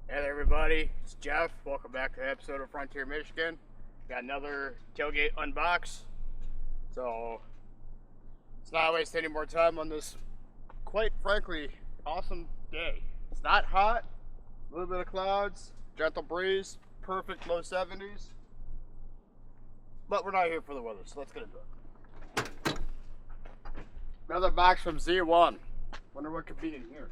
Hey there everybody, it's Jeff. Welcome back to the episode of Frontier, Michigan. Got another tailgate unbox. So, let's not waste any more time on this, quite frankly, awesome day. It's not hot, a little bit of clouds, gentle breeze, perfect low 70s. But we're not here for the weather, so let's get into it. Another box from Z1. Wonder what could be in here.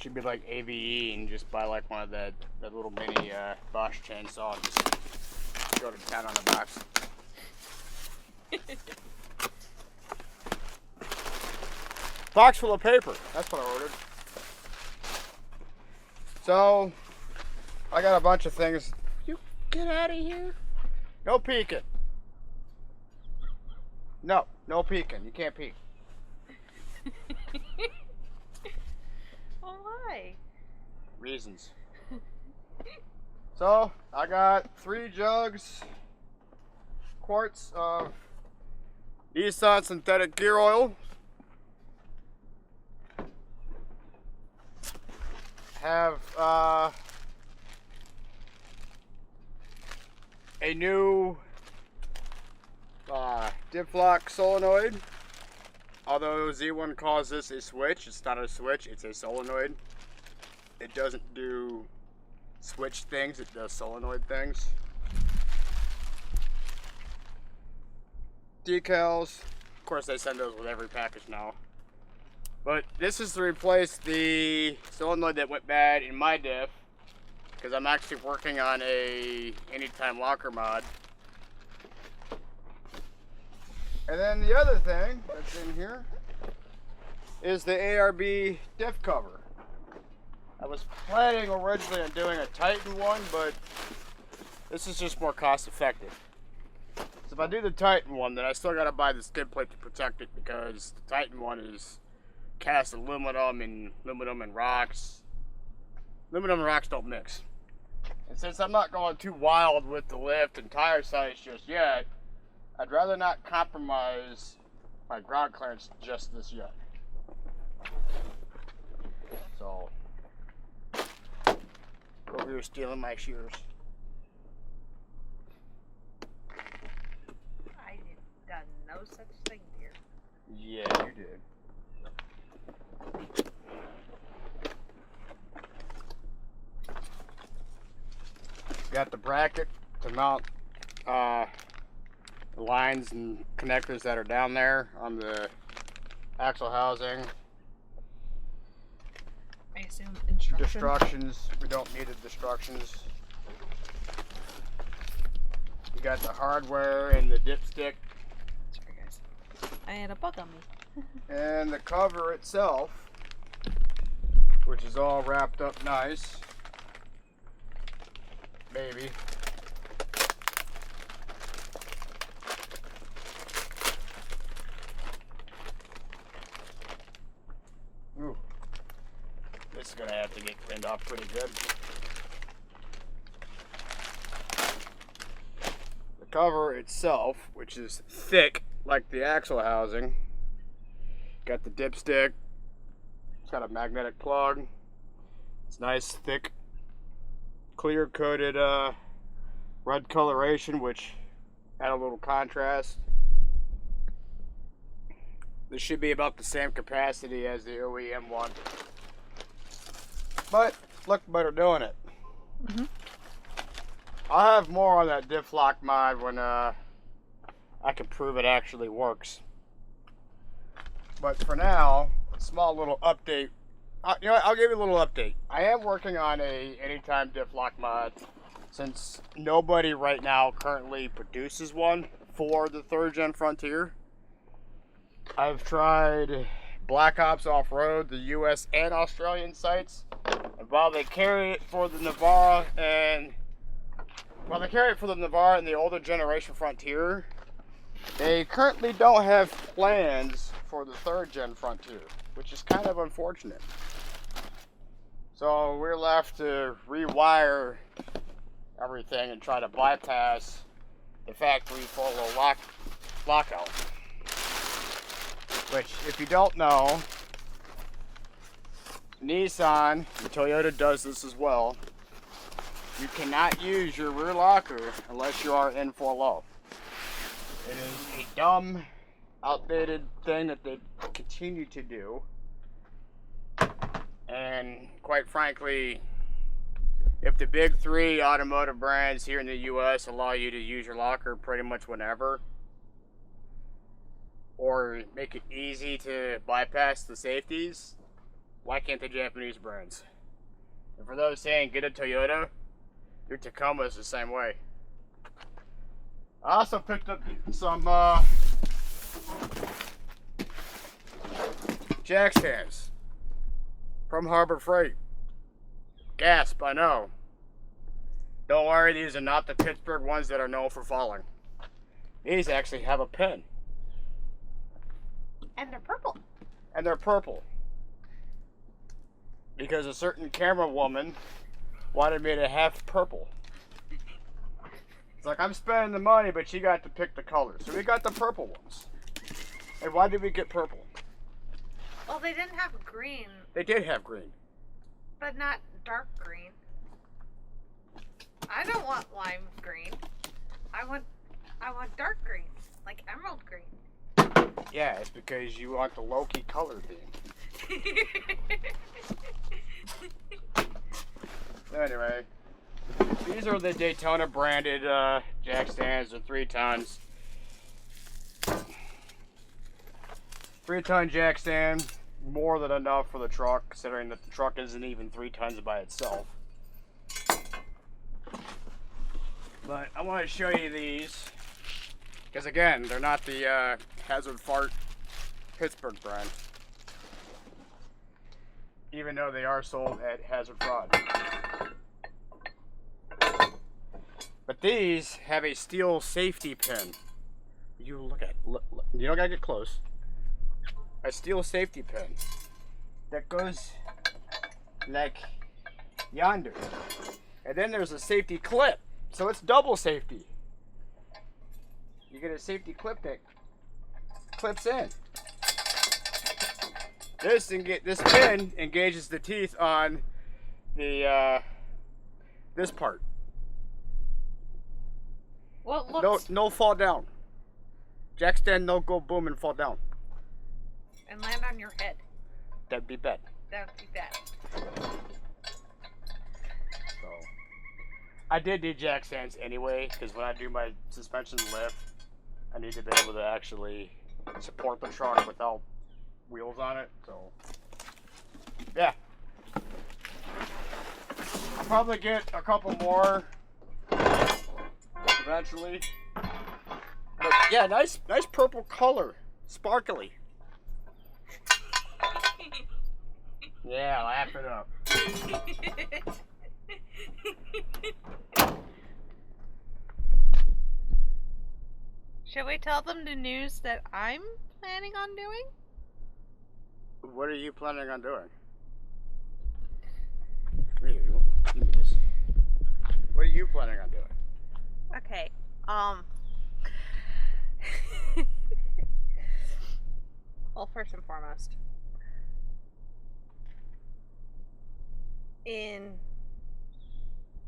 Should be like AVE and just buy like one of that little mini Bosch chainsaw and just go to town on the box. Box full of paper. That's what I ordered. So I got a bunch of things. You get out of here. No peeking. No peeking. You can't peek. Well, why? Reasons. So I got 3 jugs, quarts of Nissan synthetic gear oil. Have a new diff lock solenoid. Although Z1 calls this a switch, it's not a switch, it's a solenoid. It doesn't do switch things, it does solenoid things. Decals, of course they send those with every package now. But this is to replace the solenoid that went bad in my diff, because I'm actually working on a anytime locker mod. And then the other thing that's in here is the ARB diff cover. I was planning originally on doing a Titan one, but this is just more cost effective. So if I do the Titan one, then I still gotta buy the skid plate to protect it, because the Titan one is cast aluminum and rocks. Aluminum and rocks don't mix. And since I'm not going too wild with the lift and tire size just yet, I'd rather not compromise my ground clearance just this yet. So, over here stealing my shears. I done no such thing here. Yeah, you did. Got the bracket to mount lines and connectors that are down there on the axle housing. I assume instructions. Destructions, we don't need the destructions. You got the hardware and the dipstick. Sorry guys. I had a bug on me. And the cover itself, which is all wrapped up nice. Maybe. Ooh. This is gonna have to get cleaned off pretty good. The cover itself, which is thick like the axle housing, got the dipstick. It's got a magnetic plug. It's nice, thick, clear coated red coloration, which add a little contrast. This should be about the same capacity as the OEM one, but look better doing it. Mm-hmm. I'll have more on that diff lock mod when I can prove it actually works. But for now, a small little update. You know what, I'll give you a little update. I am working on a anytime diff lock mod, since nobody right now currently produces one for the 3rd gen Frontier. I've tried Black Ops Off-Road, the US and Australian sites, and while they carry it for the Navara and the older generation Frontier, they currently don't have plans for the 3rd gen Frontier, which is kind of unfortunate. So we're left to rewire everything and try to bypass the factory follow lockout. Which, if you don't know, Nissan and Toyota does this as well. You cannot use your rear locker unless you are in full low. It is a dumb, outdated thing that they continue to do. And quite frankly, if the big three automotive brands here in the US allow you to use your locker pretty much whenever, or make it easy to bypass the safeties, why can't the Japanese brands? And for those saying get a Toyota, your Tacoma is the same way. I also picked up some jack stands from Harbor Freight. Gasp, I know. Don't worry, these are not the Pittsburgh ones that are known for falling. These actually have a pin. And they're purple. And they're purple. Because a certain camera woman wanted me to have purple. It's like, I'm spending the money, but she got to pick the colors. So we got the purple ones. And why did we get purple? Well, they didn't have green. They did have green. But not dark green. I don't want lime green. I want dark green, like emerald green. Yeah, it's because you want the low-key color theme. Anyway, these are the Daytona branded jack stands. They're 3 tons. 3-ton jack stand, more than enough for the truck, considering that the truck isn't even 3 tons by itself. But I want to show you these, because again, they're not the Hazard Fart Pittsburgh brand, even though they are sold at Hazard Fraud. But these have a steel safety pin. You look, you don't gotta get close. A steel safety pin that goes like yonder. And then there's a safety clip. So it's double safety. You get a safety clip that clips in. This pin engages the teeth on the this part. Well, it looks... No fall down. Jack stand, no go boom and fall down. And land on your head. That'd be bad. That would be bad. So, I did need jack stands anyway, because when I do my suspension lift, I need to be able to actually support the truck without wheels on it. So, yeah. I'll probably get a couple more eventually. But yeah, nice purple color, sparkly. Yeah, laugh it up. Should we tell them the news that I'm planning on doing? What are you planning on doing? Here, give me this. What are you planning on doing? Okay, well, first and foremost,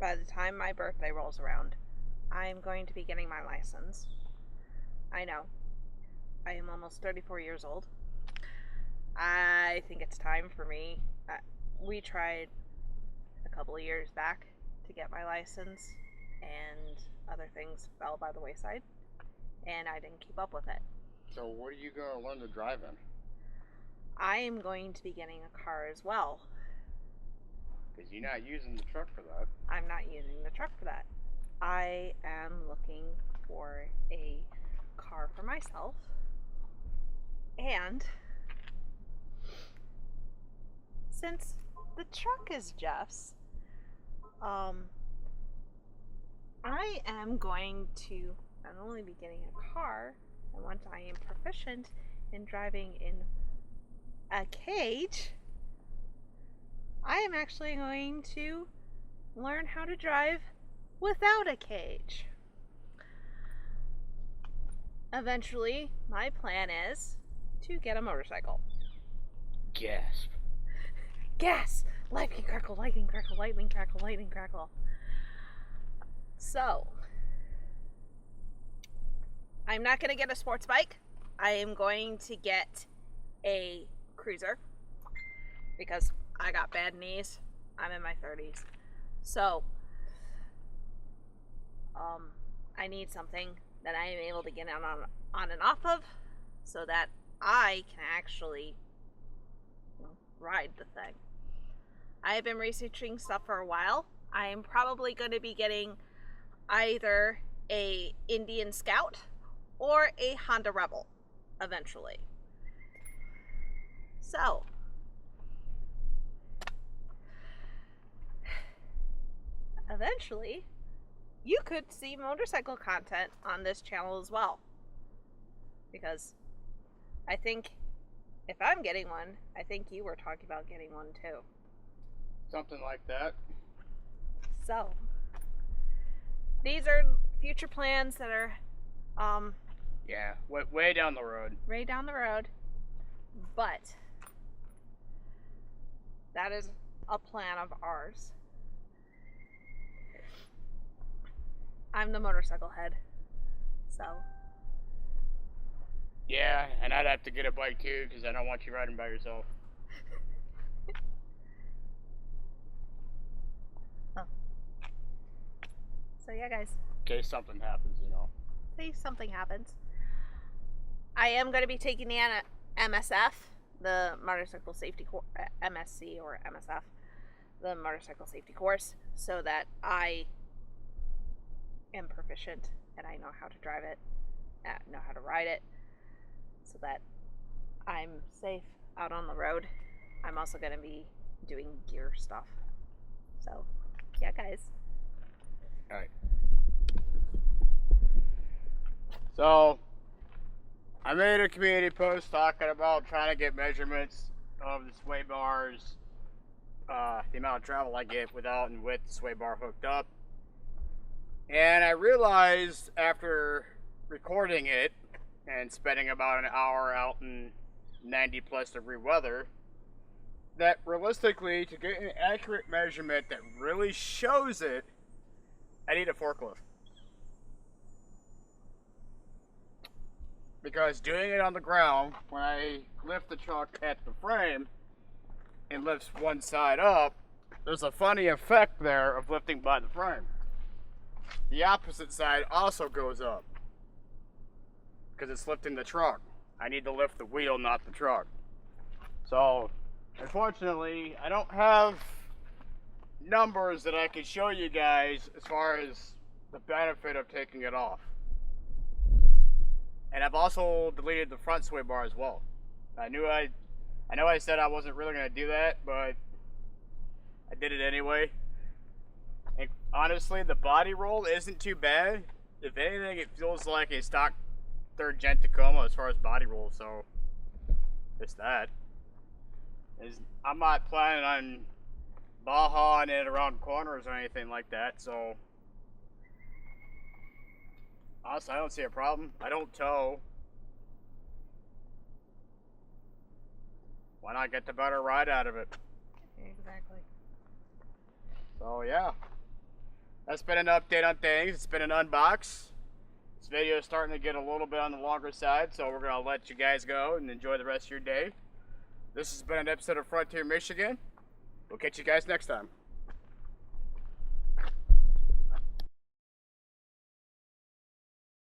by the time my birthday rolls around, I'm going to be getting my license. I know, I am almost 34 years old. I think it's time for me. We tried a couple of years back to get my license, and other things fell by the wayside, and I didn't keep up with it. So what are you going to learn to drive in? I am going to be getting a car as well. Because you're not using the truck for that. I'm not using the truck for that. I am looking for a car for myself, and since the truck is Jeff's, I am going to not only be getting a car, and once I am proficient in driving in a cage, I am actually going to learn how to drive without a cage. Eventually, my plan is to get a motorcycle. Gasp. Gas! Lightning crackle, lightning crackle, lightning crackle, lightning crackle. So, I'm not going to get a sports bike. I am going to get a cruiser because I got bad knees. I'm in my 30s. So, I need something that I am able to get on and off of so that I can actually ride the thing. I have been researching stuff for a while. I am probably going to be getting either a Indian Scout or a Honda Rebel eventually. So, eventually, you could see motorcycle content on this channel as well. Because I think if I'm getting one, I think you were talking about getting one too. Something like that. So, these are future plans that are Yeah, way down the road. way down the road. But that is a plan of ours. I'm the motorcycle head. So, Yeah, and I'd have to get a bike too because I don't want you riding by yourself. so yeah, guys. In case something happens, you know. Say something happens. I am going to be taking the MSF, the motorcycle safety course, MSC or MSF, the motorcycle safety course, so that I am proficient and I know how to drive it, know how to ride it, so that I'm safe out on the road. I'm also going to be doing gear stuff. So, yeah, guys. All right. So, I made a community post talking about trying to get measurements of the sway bars, the amount of travel I get without and with the sway bar hooked up. And I realized after recording it and spending about an hour out in 90 plus degree weather, that realistically, to get an accurate measurement that really shows it, I need a forklift. Because doing it on the ground, when I lift the truck at the frame and lifts one side up, there's a funny effect there of lifting by the frame. The opposite side also goes up because it's lifting the truck. I need to lift the wheel, not the truck. So, unfortunately, I don't have numbers that I can show you guys as far as the benefit of taking it off. And I've also deleted the front sway bar as well. I know I said I wasn't really going to do that, but I did it anyway. And honestly, the body roll isn't too bad. If anything, it feels like a stock 3rd gen Tacoma as far as body roll, so it's that. I'm not planning on Baja-ing it around corners or anything like that, so honestly, I don't see a problem. I don't tow. Why not get the better ride out of it? Exactly. So yeah, that's been an update on things. It's been an unbox. This video is starting to get a little bit on the longer side, so we're going to let you guys go and enjoy the rest of your day. This has been an episode of Frontier Michigan. We'll catch you guys next time.